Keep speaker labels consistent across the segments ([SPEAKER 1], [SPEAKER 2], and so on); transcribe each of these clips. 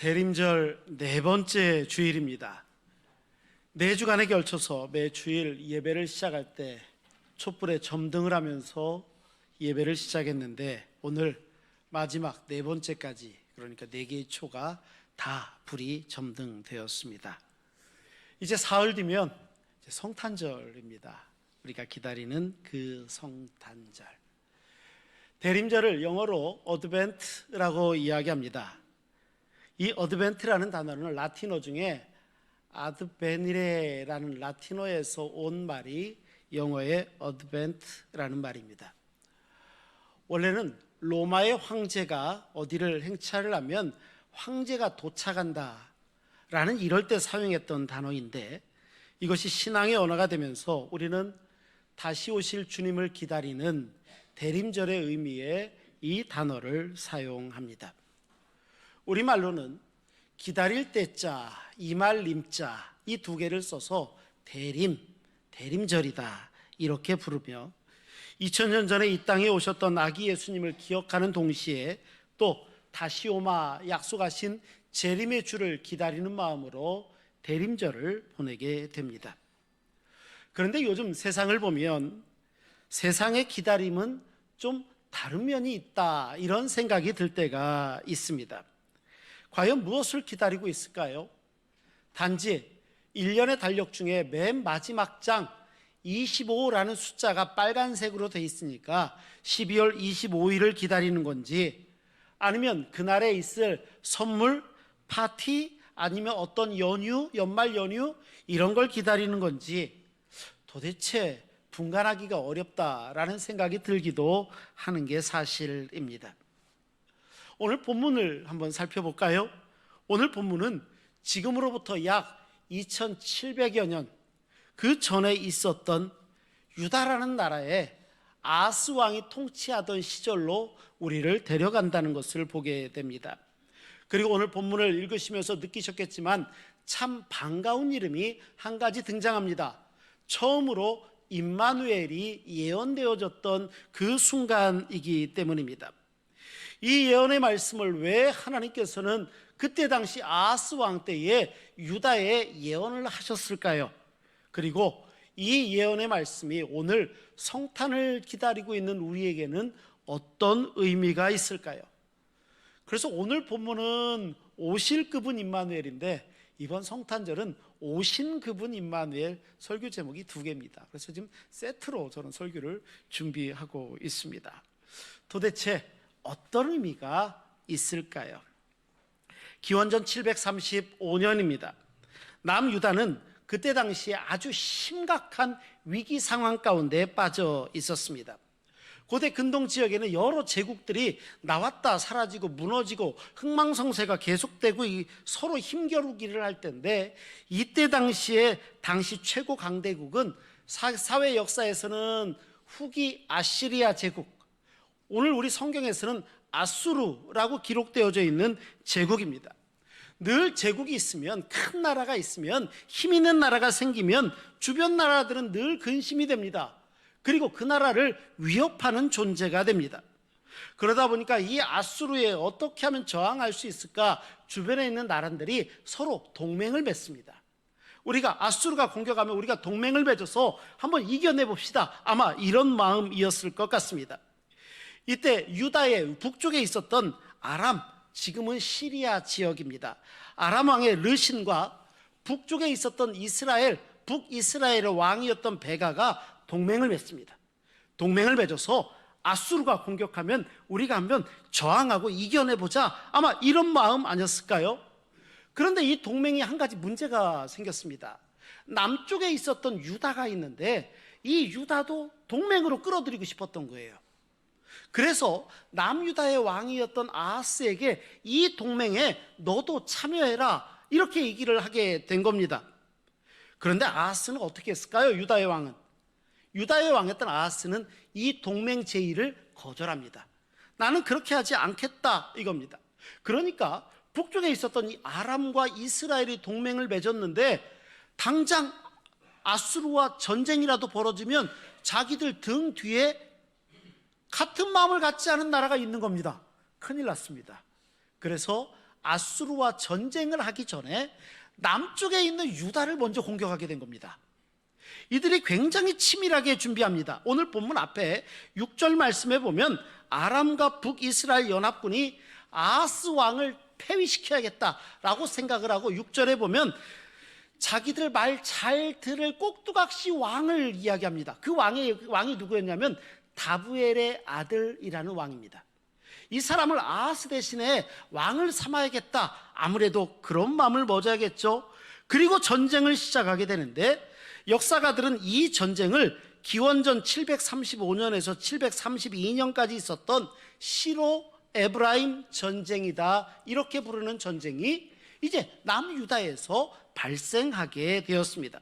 [SPEAKER 1] 대림절 네 번째 주일입니다. 네 주간에 걸쳐서 매 주일 예배를 시작할 때 촛불에 점등을 하면서 예배를 시작했는데 오늘 마지막 네 번째까지, 그러니까 네 개의 초가 다 불이 점등되었습니다. 이제 사흘 뒤면 성탄절입니다. 우리가 기다리는 그 성탄절. 대림절을 영어로 어드벤트라고 이야기합니다. 이 어드벤트라는 단어는 라틴어 중에 아드베니레라는 라틴어에서 온 말이 영어의 어드벤트라는 말입니다. 원래는 로마의 황제가 어디를 행차를 하면 황제가 도착한다 라는 이럴 때 사용했던 단어인데, 이것이 신앙의 언어가 되면서 우리는 다시 오실 주님을 기다리는 대림절의 의미의 이 단어를 사용합니다. 우리말로는 기다릴 때자, 이말림자 이 두 개를 써서 대림절이다 이렇게 부르며 2000년 전에 이 땅에 오셨던 아기 예수님을 기억하는 동시에 또 다시 오마 약속하신 재림의 주를 기다리는 마음으로 대림절을 보내게 됩니다. 그런데 요즘 세상을 보면 세상의 기다림은 좀 다른 면이 있다, 이런 생각이 들 때가 있습니다. 과연 무엇을 기다리고 있을까요? 단지 1년의 달력 중에 맨 마지막 장 25라는 숫자가 빨간색으로 돼 있으니까 12월 25일을 기다리는 건지, 아니면 그날에 있을 선물, 파티, 아니면 어떤 연휴, 연말 연휴 이런 걸 기다리는 건지 도대체 분간하기가 어렵다라는 생각이 들기도 하는 게 사실입니다. 오늘 본문을 한번 살펴볼까요? 오늘 본문은 지금으로부터 약 2700여 년 그 전에 있었던 유다라는 나라에 아하스 왕이 통치하던 시절로 우리를 데려간다는 것을 보게 됩니다. 그리고 오늘 본문을 읽으시면서 느끼셨겠지만 참 반가운 이름이 한 가지 등장합니다. 처음으로 임마누엘이 예언되어졌던 그 순간이기 때문입니다. 이 예언의 말씀을 왜 하나님께서는 그때 당시 아하스 왕 때에 유다에 예언을 하셨을까요? 그리고 이 예언의 말씀이 오늘 성탄을 기다리고 있는 우리에게는 어떤 의미가 있을까요? 그래서 오늘 본문은 오실 그분 임마누엘인데, 이번 성탄절은 오신 그분 임마누엘 설교 제목이 두 개입니다. 그래서 지금 세트로 저는 설교를 준비하고 있습니다. 도대체 어떤 의미가 있을까요? 기원전 735년입니다. 남유다는 그때 당시에 아주 심각한 위기 상황 가운데 빠져 있었습니다. 고대 근동 지역에는 여러 제국들이 나왔다 사라지고 무너지고 흥망성쇠가 계속되고 서로 힘겨루기를 할 때인데, 이때 당시에 당시 최고 강대국은 사회 역사에서는 후기 아시리아 제국, 오늘 우리 성경에서는 아수르라고 기록되어져 있는 제국입니다. 늘 제국이 있으면, 큰 나라가 있으면, 힘 있는 나라가 생기면 주변 나라들은 늘 근심이 됩니다. 그리고 그 나라를 위협하는 존재가 됩니다. 그러다 보니까 이 아수르에 어떻게 하면 저항할 수 있을까? 주변에 있는 나라들이 서로 동맹을 맺습니다. 우리가 아수르가 공격하면 우리가 동맹을 맺어서 한번 이겨내 봅시다, 아마 이런 마음이었을 것 같습니다. 이때 유다의 북쪽에 있었던 아람, 지금은 시리아 지역입니다. 아람 왕의 르신과 북쪽에 있었던 이스라엘, 북이스라엘의 왕이었던 베가가 동맹을 맺습니다. 동맹을 맺어서 아수르가 공격하면 우리가 한번 저항하고 이겨내보자, 아마 이런 마음 아니었을까요? 그런데 이 동맹이 한 가지 문제가 생겼습니다. 남쪽에 있었던 유다가 있는데 이 유다도 동맹으로 끌어들이고 싶었던 거예요. 그래서 남유다의 왕이었던 아하스에게 이 동맹에 너도 참여해라, 이렇게 얘기를 하게 된 겁니다. 그런데 아하스는 어떻게 했을까요? 유다의 왕은, 유다의 왕이었던 아하스는 이 동맹 제의를 거절합니다. 나는 그렇게 하지 않겠다, 이겁니다. 그러니까 북쪽에 있었던 이 아람과 이스라엘이 동맹을 맺었는데, 당장 아수르와 전쟁이라도 벌어지면 자기들 등 뒤에 같은 마음을 갖지 않은 나라가 있는 겁니다. 큰일 났습니다. 그래서 아수르와 전쟁을 하기 전에 남쪽에 있는 유다를 먼저 공격하게 된 겁니다. 이들이 굉장히 치밀하게 준비합니다. 오늘 본문 앞에 6절 말씀에 보면 아람과 북이스라엘 연합군이 아하스 왕을 폐위시켜야겠다라고 생각을 하고 6절에 보면 자기들 말 잘 들을 꼭두각시 왕을 이야기합니다. 그 왕이 누구였냐면 다부엘의 아들이라는 왕입니다. 이 사람을 아하스 대신에 왕을 삼아야겠다, 아무래도 그런 마음을 먹어야겠죠. 그리고 전쟁을 시작하게 되는데 역사가들은 이 전쟁을 기원전 735년에서 732년까지 있었던 시로 에브라임 전쟁이다, 이렇게 부르는 전쟁이 이제 남유다에서 발생하게 되었습니다.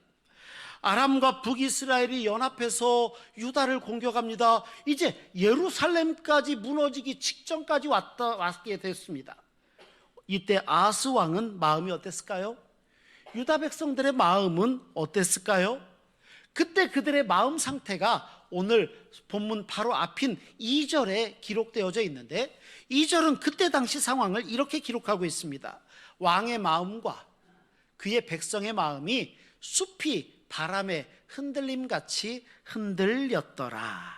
[SPEAKER 1] 아람과 북이스라엘이 연합해서 유다를 공격합니다. 이제 예루살렘까지 무너지기 직전까지 왔게 됐습니다. 이때 아하스 왕은 마음이 어땠을까요? 유다 백성들의 마음은 어땠을까요? 그때 그들의 마음 상태가 오늘 본문 바로 앞인 2절에 기록되어져 있는데, 2절은 그때 당시 상황을 이렇게 기록하고 있습니다. 왕의 마음과 그의 백성의 마음이 숲이 바람에 흔들림같이 흔들렸더라.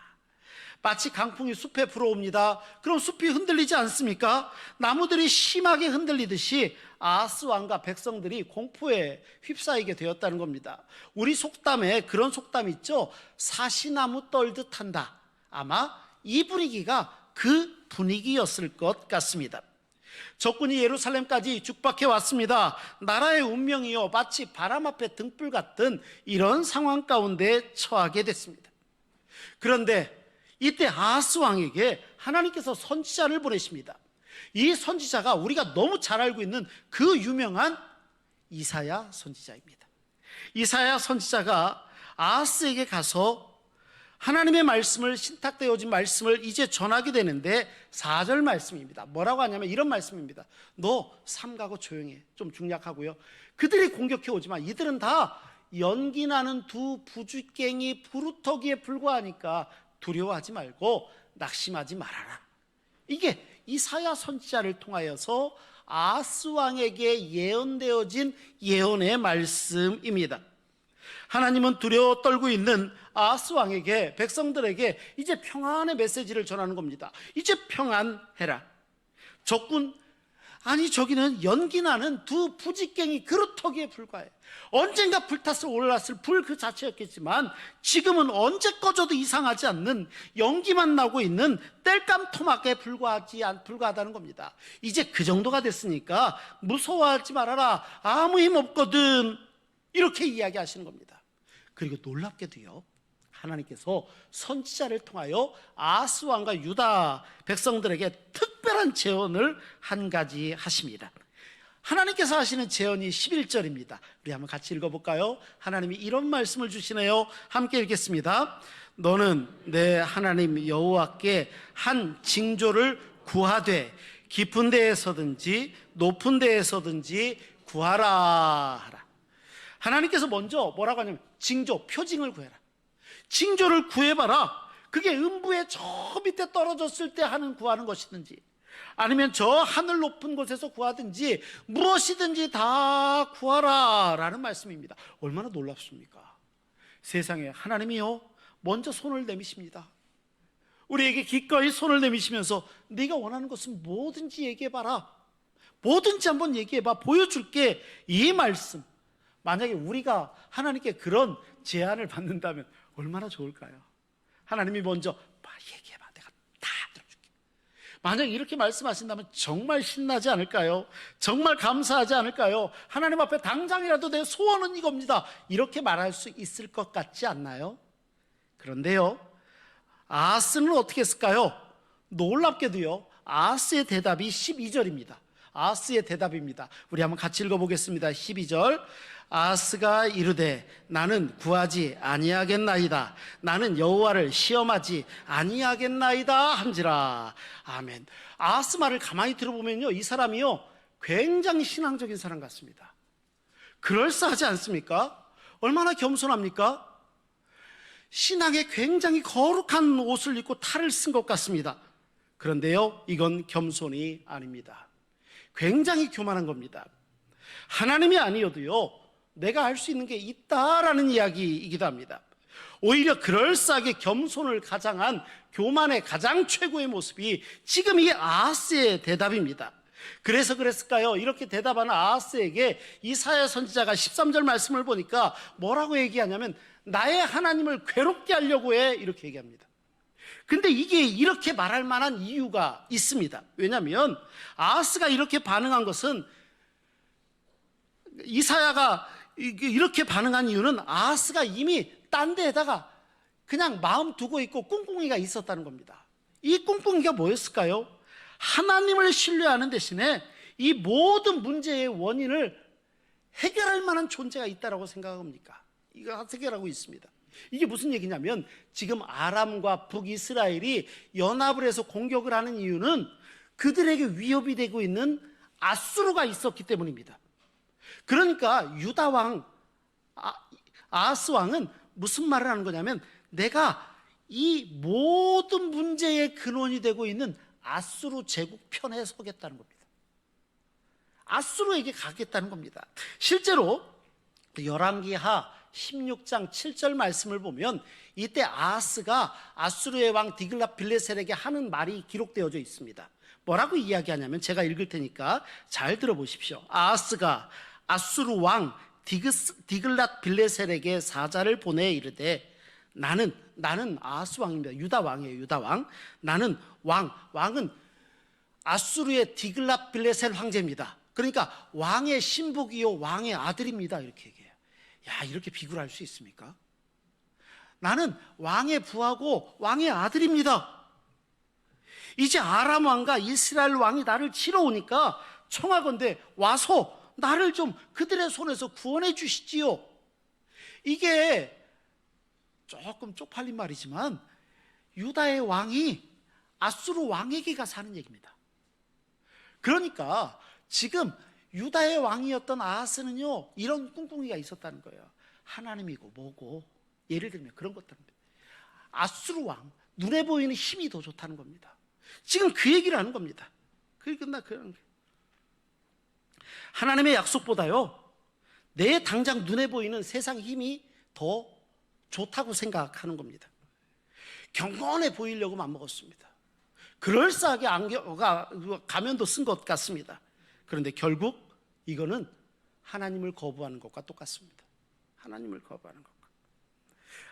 [SPEAKER 1] 마치 강풍이 숲에 불어옵니다. 그럼 숲이 흔들리지 않습니까? 나무들이 심하게 흔들리듯이 아하스 왕과 백성들이 공포에 휩싸이게 되었다는 겁니다. 우리 속담에 그런 속담 있죠? 사시나무 떨듯 한다. 아마 이 분위기가 그 분위기였을 것 같습니다. 적군이 예루살렘까지 죽박해 왔습니다. 나라의 운명이요 마치 바람 앞에 등불 같은 이런 상황 가운데 처하게 됐습니다. 그런데 이때 아하스 왕에게 하나님께서 선지자를 보내십니다. 이 선지자가 우리가 너무 잘 알고 있는 그 유명한 이사야 선지자입니다. 이사야 선지자가 아하스에게 가서 하나님의 말씀을, 신탁되어진 말씀을 이제 전하게 되는데 4절 말씀입니다. 뭐라고 하냐면 이런 말씀입니다. 너 삼가고 조용해. 좀 중약하고요. 그들이 공격해 오지만 이들은 다 연기나는 두 부주깽이 부루터기에 불과하니까 두려워하지 말고 낙심하지 말아라. 이게 이사야 선지자를 통하여서 아하스 왕에게 예언되어진 예언의 말씀입니다. 하나님은 두려워 떨고 있는 아하스 왕에게, 백성들에게 이제 평안의 메시지를 전하는 겁니다. 이제 평안해라. 적군, 아니 저기는 연기나는 두 부지깽이 그루터기에 불과해. 언젠가 불탔을 올랐을 불 그 자체였겠지만 지금은 언제 꺼져도 이상하지 않는 연기만 나고 있는 땔감 토막에 불과하다는 겁니다. 이제 그 정도가 됐으니까 무서워하지 말아라. 아무 힘 없거든. 이렇게 이야기하시는 겁니다. 그리고 놀랍게도요, 하나님께서 선지자를 통하여 아하스 왕과 유다 백성들에게 특별한 제언을 한 가지 하십니다. 하나님께서 하시는 제언이 11절입니다. 우리 한번 같이 읽어볼까요? 하나님이 이런 말씀을 주시네요. 함께 읽겠습니다. 너는 내 하나님 여호와께 한 징조를 구하되 깊은 데에서든지 높은 데에서든지 구하라 하라. 하나님께서 먼저 뭐라고 하냐면 징조, 표징을 구해라. 징조를 구해봐라. 그게 음부에 저 밑에 떨어졌을 때 구하는 것이든지 아니면 저 하늘 높은 곳에서 구하든지 무엇이든지 다 구하라 라는 말씀입니다. 얼마나 놀랍습니까? 세상에 하나님이요 먼저 손을 내미십니다. 우리에게 기꺼이 손을 내미시면서 네가 원하는 것은 뭐든지 얘기해봐라. 뭐든지 한번 얘기해봐. 보여줄게. 이 말씀, 만약에 우리가 하나님께 그런 제안을 받는다면 얼마나 좋을까요? 하나님이 먼저 얘기해봐. 내가 다 들어줄게. 만약 이렇게 말씀하신다면 정말 신나지 않을까요? 정말 감사하지 않을까요? 하나님 앞에 당장이라도 내 소원은 이겁니다. 이렇게 말할 수 있을 것 같지 않나요? 그런데요, 아하스는 어떻게 했을까요? 놀랍게도요, 아하스의 대답이 12절입니다. 아하스의 대답입니다. 우리 한번 같이 읽어보겠습니다. 12절. 아하스가 이르되 나는 구하지 아니하겠나이다. 나는 여호와를 시험하지 아니하겠나이다 한지라. 아멘. 아하스 말을 가만히 들어보면요, 이 사람이요 굉장히 신앙적인 사람 같습니다. 그럴싸하지 않습니까? 얼마나 겸손합니까? 신앙에 굉장히 거룩한 옷을 입고 탈을 쓴 것 같습니다. 그런데요, 이건 겸손이 아닙니다. 굉장히 교만한 겁니다. 하나님이 아니어도요, 내가 할 수 있는 게 있다라는 이야기이기도 합니다. 오히려 그럴싸하게 겸손을 가장한 교만의 가장 최고의 모습이 지금 이 아하스의 대답입니다. 그래서 그랬을까요? 이렇게 대답하는 아하스에게 이사야 선지자가 13절 말씀을 보니까 뭐라고 얘기하냐면 나의 하나님을 괴롭게 하려고 해, 이렇게 얘기합니다. 근데 이게 이렇게 말할 만한 이유가 있습니다. 왜냐하면 아하스가 이렇게 반응한 것은, 이사야가 이렇게 반응한 이유는 아하스가 이미 딴 데에다가 그냥 마음 두고 있고 꿍꿍이가 있었다는 겁니다. 이 꿍꿍이가 뭐였을까요? 하나님을 신뢰하는 대신에 이 모든 문제의 원인을 해결할 만한 존재가 있다고 생각합니까? 이거 해결하고 있습니다. 이게 무슨 얘기냐면 지금 아람과 북이스라엘이 연합을 해서 공격을 하는 이유는 그들에게 위협이 되고 있는 아수르가 있었기 때문입니다. 그러니까 유다 왕 아하스 왕은 무슨 말을 하는 거냐면 내가 이 모든 문제의 근원이 되고 있는 아수르 제국 편에 서겠다는 겁니다. 아수르에게 가겠다는 겁니다. 실제로 열왕기하 16장 7절 말씀을 보면 이때 아하스가 아수르의 왕 디글랏빌레셀에게 하는 말이 기록되어져 있습니다. 뭐라고 이야기하냐면 제가 읽을 테니까 잘 들어보십시오. 아하스가 아수르 왕 디글랏빌레셀에게 사자를 보내 이르되 나는 아하스 왕입니다. 유다 왕이에요. 유다 왕. 나는 왕은 아수르의 디글랏빌레셀 황제입니다. 그러니까 왕의 신복이요 왕의 아들입니다. 이렇게 얘기해요. 야, 이렇게 비교를 할 수 있습니까? 나는 왕의 부하고 왕의 아들입니다. 이제 아람 왕과 이스라엘 왕이 나를 치러 오니까 청하건대 와서 나를 좀 그들의 손에서 구원해 주시지요. 이게 조금 쪽팔린 말이지만 유다의 왕이 아수르 왕에게 가서 하는 얘기입니다. 그러니까 지금 유다의 왕이었던 아하스는요 이런 꿍꿍이가 있었다는 거예요. 하나님이고 뭐고, 예를 들면 그런 것들입니다. 아수르 왕, 눈에 보이는 힘이 더 좋다는 겁니다. 지금 그 얘기를 하는 겁니다. 그게 끝나 그런 게. 하나님의 약속보다요 내 당장 눈에 보이는 세상 힘이 더 좋다고 생각하는 겁니다. 경건해 보이려고 맘먹었습니다. 그럴싸하게 가면도 쓴 것 같습니다. 그런데 결국 이거는 하나님을 거부하는 것과 똑같습니다. 하나님을 거부하는 것과.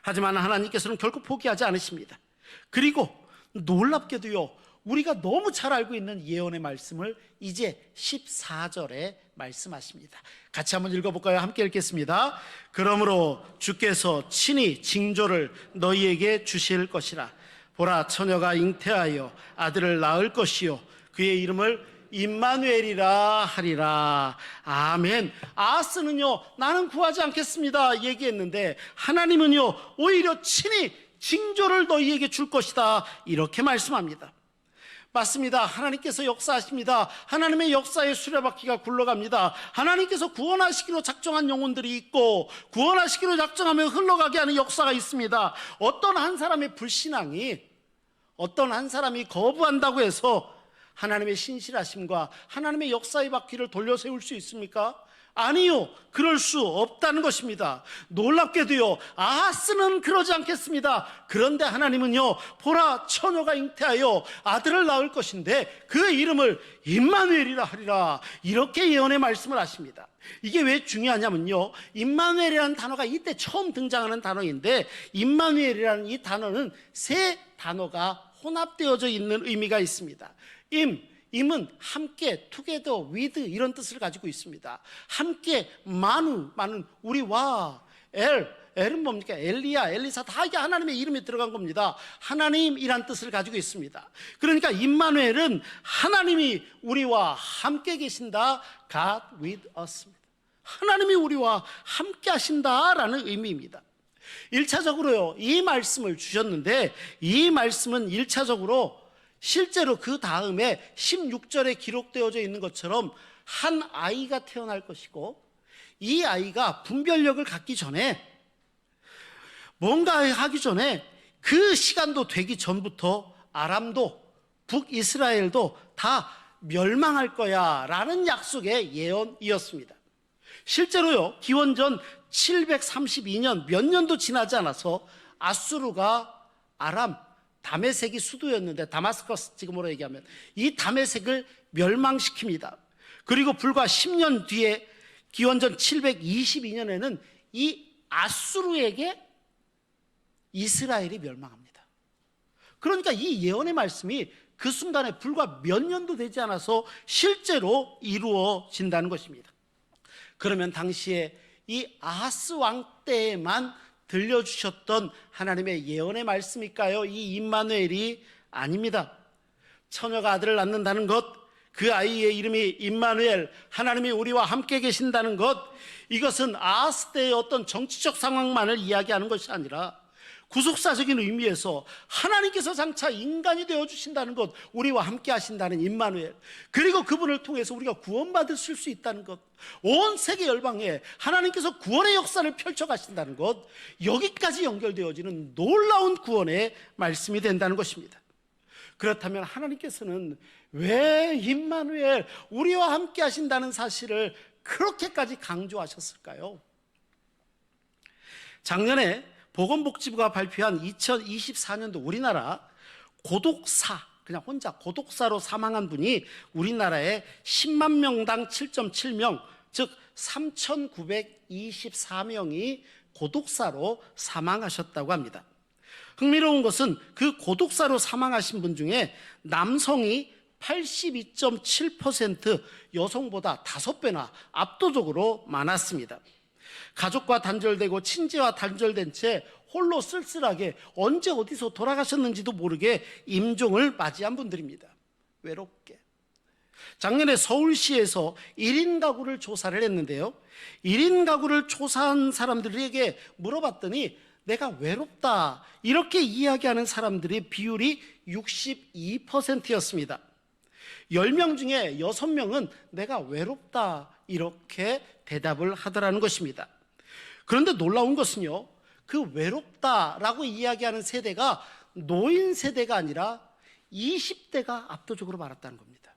[SPEAKER 1] 하지만 하나님께서는 결코 포기하지 않으십니다. 그리고 놀랍게도요 우리가 너무 잘 알고 있는 예언의 말씀을 이제 14절에 말씀하십니다. 같이 한번 읽어볼까요? 함께 읽겠습니다. 그러므로 주께서 친히 징조를 너희에게 주실 것이라. 보라, 처녀가 잉태하여 아들을 낳을 것이요 그의 이름을 임마누엘이라 하리라. 아멘. 아하스는요 나는 구하지 않겠습니다 얘기했는데 하나님은요 오히려 친히 징조를 너희에게 줄 것이다 이렇게 말씀합니다. 맞습니다. 하나님께서 역사하십니다. 하나님의 역사의 수레바퀴가 굴러갑니다. 하나님께서 구원하시기로 작정한 영혼들이 있고 구원하시기로 작정하며 흘러가게 하는 역사가 있습니다. 어떤 한 사람의 불신앙이, 어떤 한 사람이 거부한다고 해서 하나님의 신실하심과 하나님의 역사의 바퀴를 돌려 세울 수 있습니까? 아니요, 그럴 수 없다는 것입니다. 놀랍게도요 아하스는 그러지 않겠습니다. 그런데 하나님은요 보라, 처녀가 잉태하여 아들을 낳을 것인데 그 이름을 임마누엘이라 하리라 이렇게 예언의 말씀을 하십니다. 이게 왜 중요하냐면요 임마누엘이라는 단어가 이때 처음 등장하는 단어인데 임마누엘이라는 이 단어는 세 단어가 혼합되어져 있는 의미가 있습니다. 임은 함께, together, with 이런 뜻을 가지고 있습니다. 함께, 마누는 우리와, 엘은 뭡니까? 엘리야, 엘리사 다 이게 하나님의 이름에 들어간 겁니다. 하나님이란 뜻을 가지고 있습니다. 그러니까 임마누엘은 하나님이 우리와 함께 계신다. God with us. 하나님이 우리와 함께 하신다라는 의미입니다. 1차적으로요 이 말씀을 주셨는데 이 말씀은 1차적으로 실제로 그 다음에 16절에 기록되어져 있는 것처럼 한 아이가 태어날 것이고 이 아이가 분별력을 갖기 전에 뭔가 하기 전에 그 시간도 되기 전부터 아람도 북이스라엘도 다 멸망할 거야 라는 약속의 예언이었습니다. 실제로요, 기원전 732년 몇 년도 지나지 않아서 아수르가 아람 다메섹이 수도였는데, 다마스커스 지금으로 얘기하면 이 다메섹을 멸망시킵니다. 그리고 불과 10년 뒤에 기원전 722년에는 이 아수르에게 이스라엘이 멸망합니다. 그러니까 이 예언의 말씀이 그 순간에 불과 몇 년도 되지 않아서 실제로 이루어진다는 것입니다. 그러면 당시에 이 아하스 왕 때에만 들려주셨던 하나님의 예언의 말씀일까요? 이 임마누엘이 아닙니다. 처녀가 아들을 낳는다는 것, 그 아이의 이름이 임마누엘, 하나님이 우리와 함께 계신다는 것, 이것은 아하스 때의 어떤 정치적 상황만을 이야기하는 것이 아니라 구속사적인 의미에서 하나님께서 장차 인간이 되어주신다는 것, 우리와 함께 하신다는 임마누엘, 그리고 그분을 통해서 우리가 구원받을 수 있다는 것, 온 세계 열방에 하나님께서 구원의 역사를 펼쳐가신다는 것, 여기까지 연결되어지는 놀라운 구원의 말씀이 된다는 것입니다. 그렇다면 하나님께서는 왜 임마누엘, 우리와 함께 하신다는 사실을 그렇게까지 강조하셨을까요? 작년에 보건복지부가 발표한 2024년도 우리나라 고독사, 그냥 혼자 고독사로 사망한 분이 우리나라에 10만 명당 7.7명, 즉 3,924명이 고독사로 사망하셨다고 합니다. 흥미로운 것은 그 고독사로 사망하신 분 중에 남성이 82.7%, 여성보다 5배나 압도적으로 많았습니다. 가족과 단절되고 친지와 단절된 채 홀로 쓸쓸하게 언제 어디서 돌아가셨는지도 모르게 임종을 맞이한 분들입니다. 외롭게. 작년에 서울시에서 1인 가구를 조사를 했는데요, 1인 가구를 조사한 사람들에게 물어봤더니 내가 외롭다 이렇게 이야기하는 사람들의 비율이 62%였습니다. 10명 중에 6명은 내가 외롭다 이렇게 대답을 하더라는 것입니다. 그런데 놀라운 것은요, 그 외롭다라고 이야기하는 세대가 노인 세대가 아니라 20대가 압도적으로 많았다는 겁니다.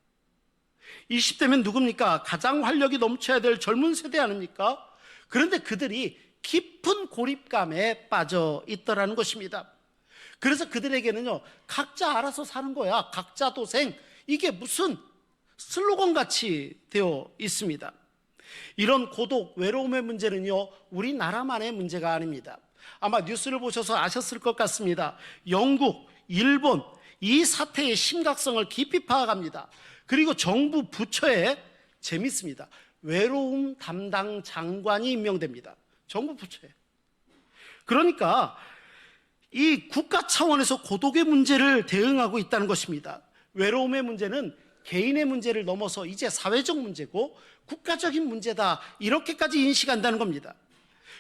[SPEAKER 1] 20대면 누굽니까? 가장 활력이 넘쳐야 될 젊은 세대 아닙니까? 그런데 그들이 깊은 고립감에 빠져 있더라는 것입니다. 그래서 그들에게는요, 각자 알아서 사는 거야, 각자 도생, 이게 무슨 슬로건 같이 되어 있습니다. 이런 고독, 외로움의 문제는요, 우리나라만의 문제가 아닙니다. 아마 뉴스를 보셔서 아셨을 것 같습니다. 영국, 일본, 이 사태의 심각성을 깊이 파악합니다. 그리고 정부 부처에, 재밌습니다, 외로움 담당 장관이 임명됩니다. 정부 부처에. 그러니까 이 국가 차원에서 고독의 문제를 대응하고 있다는 것입니다. 외로움의 문제는 개인의 문제를 넘어서 이제 사회적 문제고 국가적인 문제다, 이렇게까지 인식한다는 겁니다.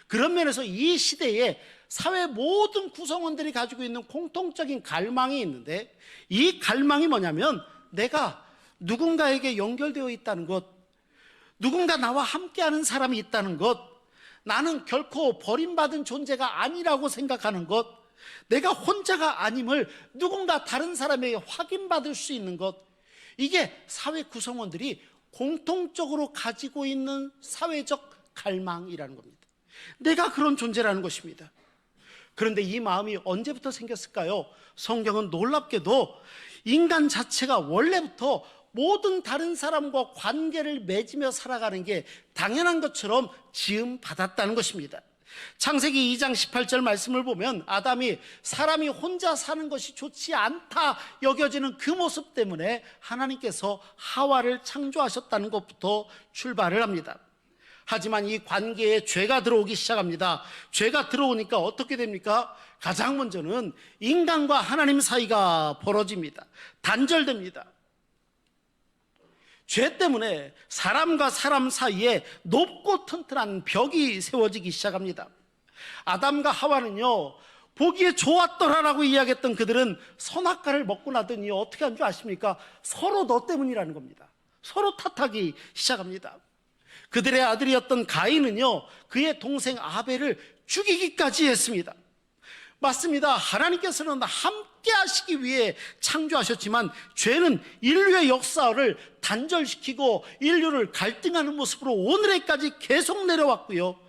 [SPEAKER 1] 그런 면에서 이 시대에 사회 모든 구성원들이 가지고 있는 공통적인 갈망이 있는데, 이 갈망이 뭐냐면 내가 누군가에게 연결되어 있다는 것, 누군가 나와 함께하는 사람이 있다는 것, 나는 결코 버림받은 존재가 아니라고 생각하는 것, 내가 혼자가 아님을 누군가 다른 사람에게 확인받을 수 있는 것, 이게 사회 구성원들이 공통적으로 가지고 있는 사회적 갈망이라는 겁니다. 내가 그런 존재라는 것입니다. 그런데 이 마음이 언제부터 생겼을까요? 성경은 놀랍게도 인간 자체가 원래부터 모든 다른 사람과 관계를 맺으며 살아가는 게 당연한 것처럼 지음받았다는 것입니다. 창세기 2장 18절 말씀을 보면 아담이 사람이 혼자 사는 것이 좋지 않다 여겨지는 그 모습 때문에 하나님께서 하와를 창조하셨다는 것부터 출발을 합니다. 하지만 이 관계에 죄가 들어오기 시작합니다. 죄가 들어오니까 어떻게 됩니까? 가장 먼저는 인간과 하나님 사이가 벌어집니다. 단절됩니다. 죄 때문에 사람과 사람 사이에 높고 튼튼한 벽이 세워지기 시작합니다. 아담과 하와는요, 보기에 좋았더라라고 이야기했던 그들은 선악과를 먹고 나더니 어떻게 한 줄 아십니까? 서로 너 때문이라는 겁니다. 서로 탓하기 시작합니다. 그들의 아들이었던 가인은요, 그의 동생 아벨을 죽이기까지 했습니다. 맞습니다. 하나님께서는 함께 하시기 위해 창조하셨지만 죄는 인류의 역사를 단절시키고 인류를 갈등하는 모습으로 오늘에까지 계속 내려왔고요.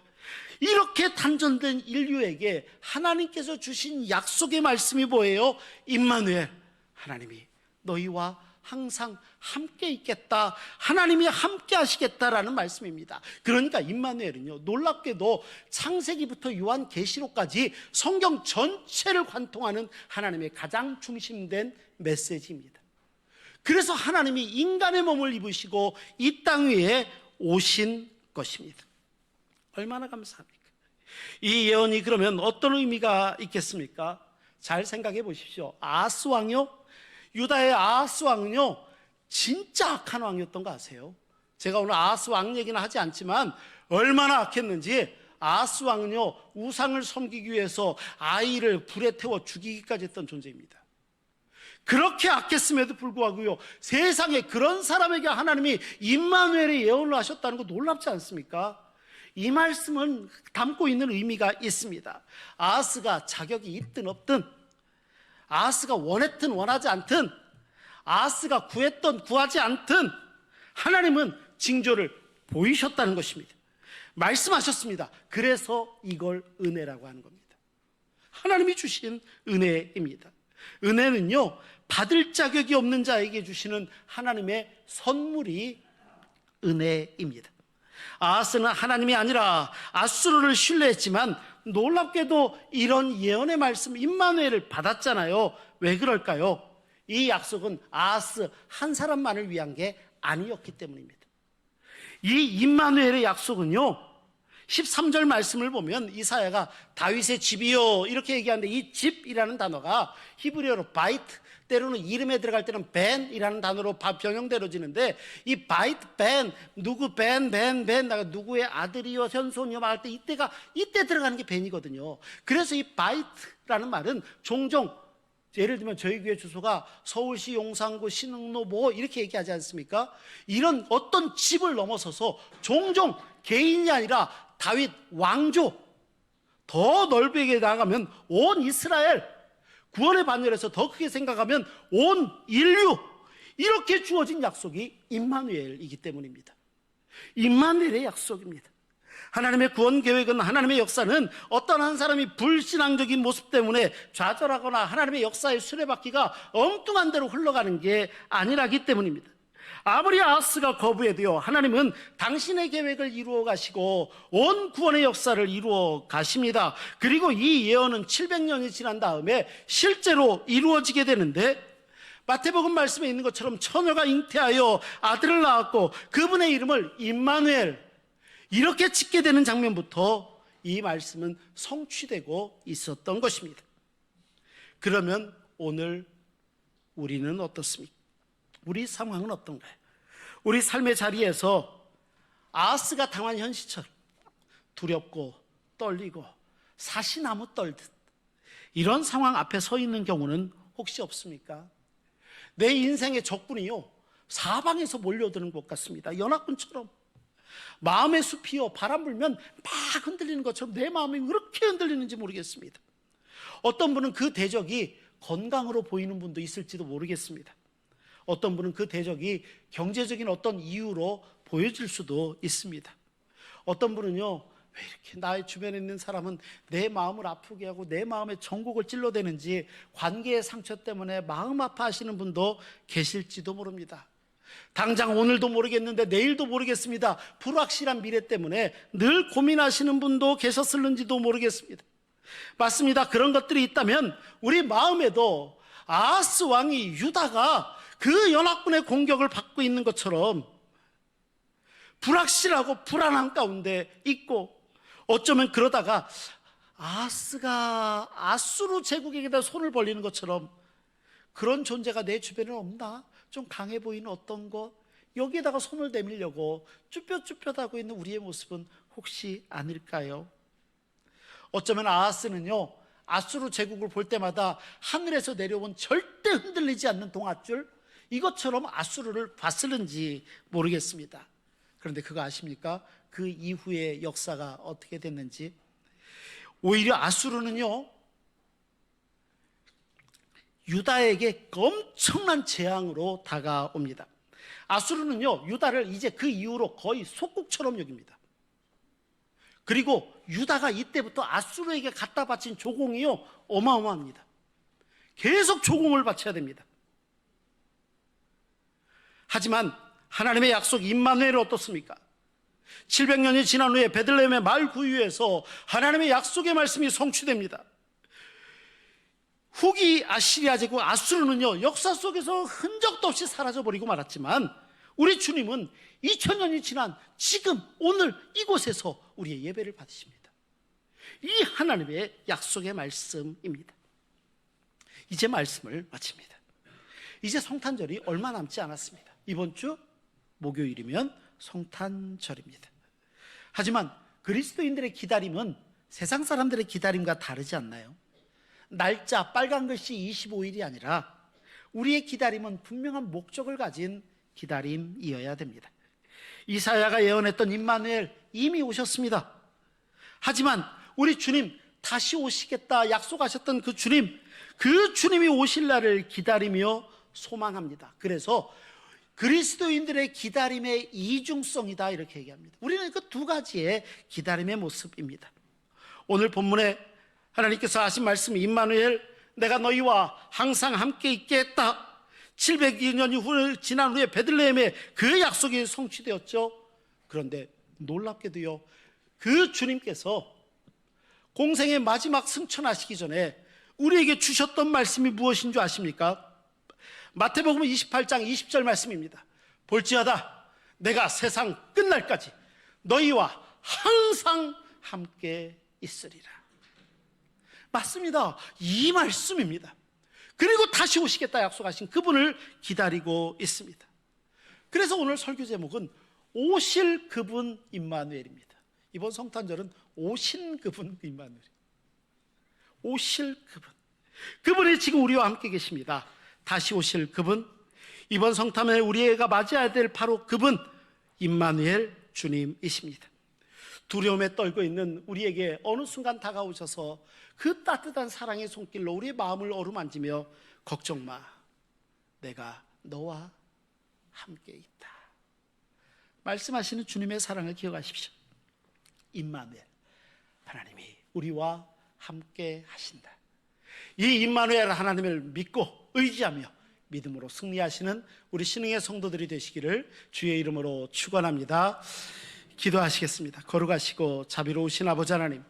[SPEAKER 1] 이렇게 단절된 인류에게 하나님께서 주신 약속의 말씀이 뭐예요? 임마누엘, 하나님이 너희와 항상 함께 있겠다, 하나님이 함께 하시겠다라는 말씀입니다. 그러니까 임마누엘은요, 놀랍게도 창세기부터 요한계시록까지 성경 전체를 관통하는 하나님의 가장 중심된 메시지입니다. 그래서 하나님이 인간의 몸을 입으시고 이 땅 위에 오신 것입니다. 얼마나 감사합니까? 이 예언이 그러면 어떤 의미가 있겠습니까? 잘 생각해 보십시오. 아하스 왕이요, 유다의 아하스 왕은요, 진짜 악한 왕이었던 거 아세요? 제가 오늘 아하스 왕 얘기는 하지 않지만 얼마나 악했는지. 아하스 왕은요, 우상을 섬기기 위해서 아이를 불에 태워 죽이기까지 했던 존재입니다. 그렇게 악했음에도 불구하고요, 세상에 그런 사람에게 하나님이 임마누엘의 예언을 하셨다는 거 놀랍지 않습니까? 이 말씀은 담고 있는 의미가 있습니다. 아하스가 자격이 있든 없든, 아하스가 원했든 원하지 않든, 아하스가 구했든 구하지 않든 하나님은 징조를 보이셨다는 것입니다. 말씀하셨습니다. 그래서 이걸 은혜라고 하는 겁니다. 하나님이 주신 은혜입니다. 은혜는요, 받을 자격이 없는 자에게 주시는 하나님의 선물이 은혜입니다. 아하스는 하나님이 아니라 아수르를 신뢰했지만 놀랍게도 이런 예언의 말씀 임마누엘을 받았잖아요. 왜 그럴까요? 이 약속은 아하스 한 사람만을 위한 게 아니었기 때문입니다. 이 임마누엘의 약속은요, 13절 말씀을 보면 이사야가 다윗의 집이요 이렇게 얘기하는데, 이 집이라는 단어가 히브리어로 바이트, 때로는 이름에 들어갈 때는 벤이라는 단어로 변형되어지는데, 이 바이트, 벤, 누구 벤, 누구의 아들이요 현손이요 말 때 이때 들어가는 게 벤이거든요. 그래서 이 바이트라는 말은 종종, 예를 들면 저희 교회 주소가 서울시 용산구 신흥로 뭐 이렇게 얘기하지 않습니까? 이런 어떤 집을 넘어서서 종종 개인이 아니라 다윗 왕조, 더 넓게 나가면 온 이스라엘, 구원의 반열에서 더 크게 생각하면 온 인류, 이렇게 주어진 약속이 임마누엘이기 때문입니다. 임마누엘의 약속입니다. 하나님의 구원 계획은, 하나님의 역사는 어떤 한 사람이 불신앙적인 모습 때문에 좌절하거나 하나님의 역사의 수레바퀴가 엉뚱한 대로 흘러가는 게 아니라기 때문입니다. 아무리 아하스가 거부해도요, 하나님은 당신의 계획을 이루어 가시고 온 구원의 역사를 이루어 가십니다. 그리고 이 예언은 700년이 지난 다음에 실제로 이루어지게 되는데, 마태복음 말씀에 있는 것처럼 처녀가 잉태하여 아들을 낳았고 그분의 이름을 임마누엘 이렇게 짓게 되는 장면부터 이 말씀은 성취되고 있었던 것입니다. 그러면 오늘 우리는 어떻습니까? 우리 상황은 어떤가요? 우리 삶의 자리에서 아하스가 당한 현실처럼 두렵고 떨리고 사시나무 떨듯 이런 상황 앞에 서 있는 경우는 혹시 없습니까? 내 인생의 적군이요, 사방에서 몰려드는 것 같습니다. 연합군처럼 마음의 숲이요, 바람 불면 막 흔들리는 것처럼 내 마음이 왜 그렇게 흔들리는지 모르겠습니다. 어떤 분은 그 대적이 건강으로 보이는 분도 있을지도 모르겠습니다. 어떤 분은 그 대적이 경제적인 어떤 이유로 보여질 수도 있습니다. 어떤 분은요, 왜 이렇게 나의 주변에 있는 사람은 내 마음을 아프게 하고 내 마음에 전곡을 찔러대는지 관계의 상처 때문에 마음 아파하시는 분도 계실지도 모릅니다. 당장 오늘도 모르겠는데 내일도 모르겠습니다. 불확실한 미래 때문에 늘 고민하시는 분도 계셨을는지도 모르겠습니다. 맞습니다. 그런 것들이 있다면 우리 마음에도 아하스 왕이 유다가 그 연합군의 공격을 받고 있는 것처럼 불확실하고 불안한 가운데 있고, 어쩌면 그러다가 아하스가 아수르 제국에게다 손을 벌리는 것처럼 그런 존재가 내 주변에 없나? 좀 강해 보이는 어떤 것, 여기에다가 손을 내밀려고 쭈뼛쭈뼛하고 있는 우리의 모습은 혹시 아닐까요? 어쩌면 아하스는요, 아수르 제국을 볼 때마다 하늘에서 내려온 절대 흔들리지 않는 동아줄, 이것처럼 아수르를 봤을는지 모르겠습니다. 그런데 그거 아십니까? 그 이후의 역사가 어떻게 됐는지. 오히려 아수르는요, 유다에게 엄청난 재앙으로 다가옵니다. 아수르는요, 유다를 이제 그 이후로 거의 속국처럼 여깁니다. 그리고 유다가 이때부터 아수르에게 갖다 바친 조공이요, 어마어마합니다. 계속 조공을 바쳐야 됩니다. 하지만 하나님의 약속 임마누엘은 어떻습니까? 700년이 지난 후에 베들레헴의 마을 구유에서 하나님의 약속의 말씀이 성취됩니다. 후기 아시리아 제국 아수르는요, 역사 속에서 흔적도 없이 사라져버리고 말았지만 우리 주님은 2000년이 지난 지금 오늘 이곳에서 우리의 예배를 받으십니다. 이 하나님의 약속의 말씀입니다. 이제 말씀을 마칩니다. 이제 성탄절이 얼마 남지 않았습니다. 이번 주 목요일이면 성탄절입니다. 하지만 그리스도인들의 기다림은 세상 사람들의 기다림과 다르지 않나요? 날짜 빨간 글씨 25일이 아니라 우리의 기다림은 분명한 목적을 가진 기다림이어야 됩니다. 이사야가 예언했던 임마누엘 이미 오셨습니다. 하지만 우리 주님 다시 오시겠다 약속하셨던 그 주님이 오실 날을 기다리며 소망합니다. 그래서 그리스도인들의 기다림의 이중성이다 이렇게 얘기합니다. 우리는 그 두 가지의 기다림의 모습입니다. 오늘 본문에 하나님께서 하신 말씀, 임마누엘 내가 너희와 항상 함께 있게 했다. 702년이 지난 후에 베들레헴에 그 약속이 성취되었죠. 그런데 놀랍게도요, 그 주님께서 공생의 마지막 승천하시기 전에 우리에게 주셨던 말씀이 무엇인 줄 아십니까? 마태복음 28장 20절 말씀입니다. 볼지어다 내가 세상 끝날까지 너희와 항상 함께 있으리라. 맞습니다. 이 말씀입니다. 그리고 다시 오시겠다 약속하신 그분을 기다리고 있습니다. 그래서 오늘 설교 제목은 오실 그분 임마누엘입니다. 이번 성탄절은 오신 그분 임마누엘, 오실 그분이 지금 우리와 함께 계십니다. 다시 오실 그분, 이번 성탄에 우리가 맞이해야 될 바로 그분 임마누엘 주님이십니다. 두려움에 떨고 있는 우리에게 어느 순간 다가오셔서 그 따뜻한 사랑의 손길로 우리의 마음을 어루만지며 걱정 마, 내가 너와 함께 있다 말씀하시는 주님의 사랑을 기억하십시오. 임마누엘, 하나님이 우리와 함께 하신다. 이 임마누엘 하나님을 믿고 의지하며 믿음으로 승리하시는 우리 신흥의 성도들이 되시기를 주의 이름으로 축원합니다. 기도하시겠습니다. 거룩하시고 자비로우신 아버지 하나님,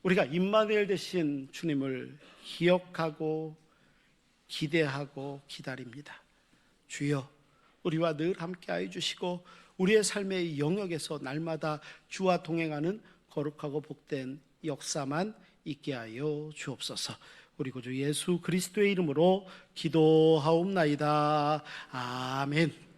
[SPEAKER 1] 우리가 임마누엘 되신 주님을 기억하고 기대하고 기다립니다. 주여, 우리와 늘 함께하여 주시고 우리의 삶의 영역에서 날마다 주와 동행하는 거룩하고 복된 역사만 있게 하여 주옵소서. 우리 구주 예수 그리스도의 이름으로 기도하옵나이다. 아멘.